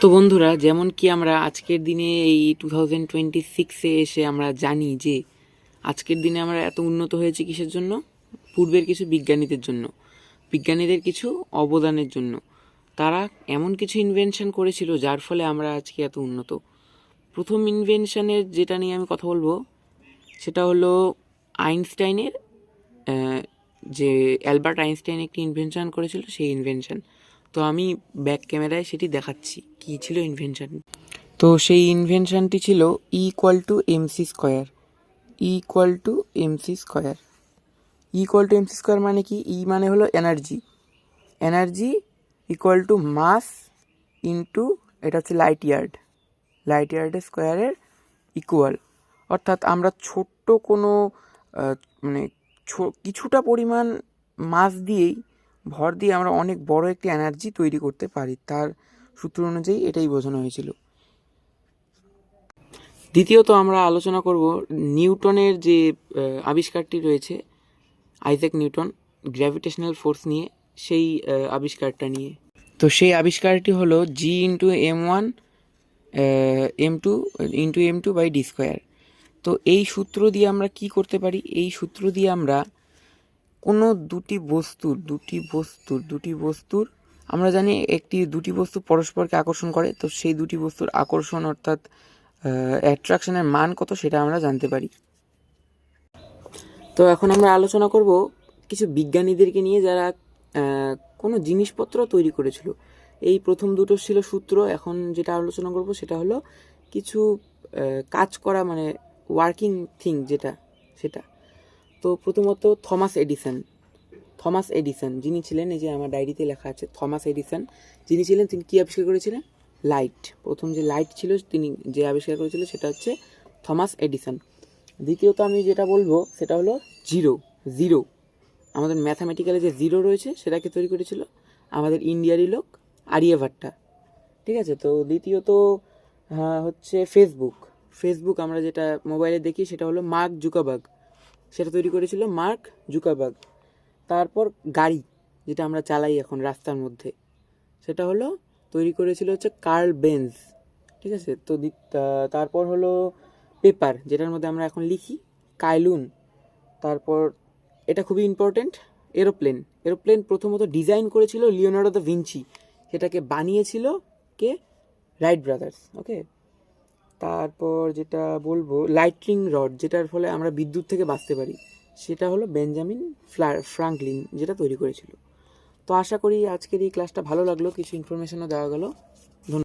তো বন্ধুরা, যেমন কি আমরা আজকের দিনে এই 2026-এ এসে আমরা জানি যে আজকের দিনে আমরা এত উন্নত হয়েছি কিসের জন্য? পূর্বের কিছু বিজ্ঞানীদের জন্য, বিজ্ঞানীদের কিছু অবদানের জন্য। তারা এমন কিছু ইনভেনশন করেছিল যার ফলে আমরা আজকে এত উন্নত। প্রথম ইনভেনশনের যেটা নিয়ে আমি কথা বলবো সেটা হলো আইনস্টাইনের, যে অ্যালবার্ট আইনস্টাইন একটি ইনভেনশন করেছিল, সেই ইনভেনশন। তো আমি ব্যাক ক্যামেরায় সেটি দেখাচ্ছি কী ছিল ইনভেনশন। তো সেই ইনভেনশনটি ছিল E=mc²। E=mc²। E=mc² মানে কি? ই মানে হলো energy, energy equal to mass into, এটা হচ্ছে লাইট ইয়ার্ড, লাইট ইয়ার্ডের স্কোয়ারের ইকুয়াল। অর্থাৎ আমরা ছোট্ট কোনো মানে কিছুটা পরিমাণ মাস দিয়েই, ভর দিয়ে আমরা অনেক বড় একটি এনার্জি তৈরি করতে পারি। তার সূত্র অনুযায়ী এটাই বোঝানো হয়েছিল। দ্বিতীয়ত আমরা আলোচনা করব নিউটনের যে আবিষ্কারটি রয়েছে, আইজ্যাক নিউটন, গ্র্যাভিটেশনাল ফোর্স নিয়ে, সেই আবিষ্কারটা নিয়ে। তো সেই আবিষ্কারটি হলো G × M1/D²। তো এই সূত্র দিয়ে আমরা কি করতে পারি? এই সূত্র দিয়ে আমরা কোনো দুটি বস্তুর আমরা জানি দুটি বস্তু পরস্পরকে আকর্ষণ করে, তো সেই দুটি বস্তুর আকর্ষণ অর্থাৎ অ্যাট্রাকশনের মান কত সেটা আমরা জানতে পারি। তো এখন আমরা আলোচনা করব কিছু বিজ্ঞানীদেরকে নিয়ে যারা কোনো জিনিসপত্র তৈরি করেছিল। এই প্রথম দুটো ছিল সূত্র, এখন যেটা আলোচনা করব সেটা হলো কিছু কাজ করা, মানে ওয়ার্কিং থিং যেটা, সেটা। তো প্রথমত থমাস এডিসন যিনি ছিলেন, এই যে আমার ডায়েরিতে লেখা আছে থমাস এডিসন যিনি ছিলেন, তিনি কী আবিষ্কার করেছিলেন? লাইট। প্রথম যে লাইট ছিল তিনি যে আবিষ্কার করেছিলেন সেটা হচ্ছে থমাস এডিসন। দ্বিতীয়ত আমি যেটা বলবো সেটা হলো জিরো। আমাদের ম্যাথামেটিক্যালে যে জিরো রয়েছে সেটাকে তৈরি করেছিল আমাদের ইন্ডিয়ারই লোক আরিয়াভাট্টা। ঠিক আছে। তো দ্বিতীয়ত হচ্ছে ফেসবুক আমরা যেটা মোবাইলে দেখি সেটা হলো মার্ক জুকারবার্গ, সেটা তৈরি করেছিল মার্ক জুকারবার্গ। তারপর গাড়ি যেটা আমরা চালাই এখন রাস্তার মধ্যে, সেটা হলো তৈরি করেছিল হচ্ছে কার্ল বেঞ্জ। ঠিক আছে। তো তারপর হলো পেপার, যেটার মধ্যে আমরা এখন লিখি, কাইলুন। তারপর এটা খুবই ইম্পর্টেন্ট, এরোপ্লেন প্রথমত ডিজাইন করেছিল লিওনার্দো দা ভিঞ্চি, সেটাকে বানিয়েছিল কে? Right brothers. ওকে। তারপর যেটা বলবো লাইটনিং রড, যেটার ফলে আমরা বিদ্যুৎ থেকে বাঁচতে পারি, সেটা হলো বেঞ্জামিন ফ্রাঙ্কলিন যেটা তৈরি করেছিল। তো আশা করি আজকের এই ক্লাসটা ভালো লাগলো, কিছু ইনফরমেশনও দেওয়া গেল।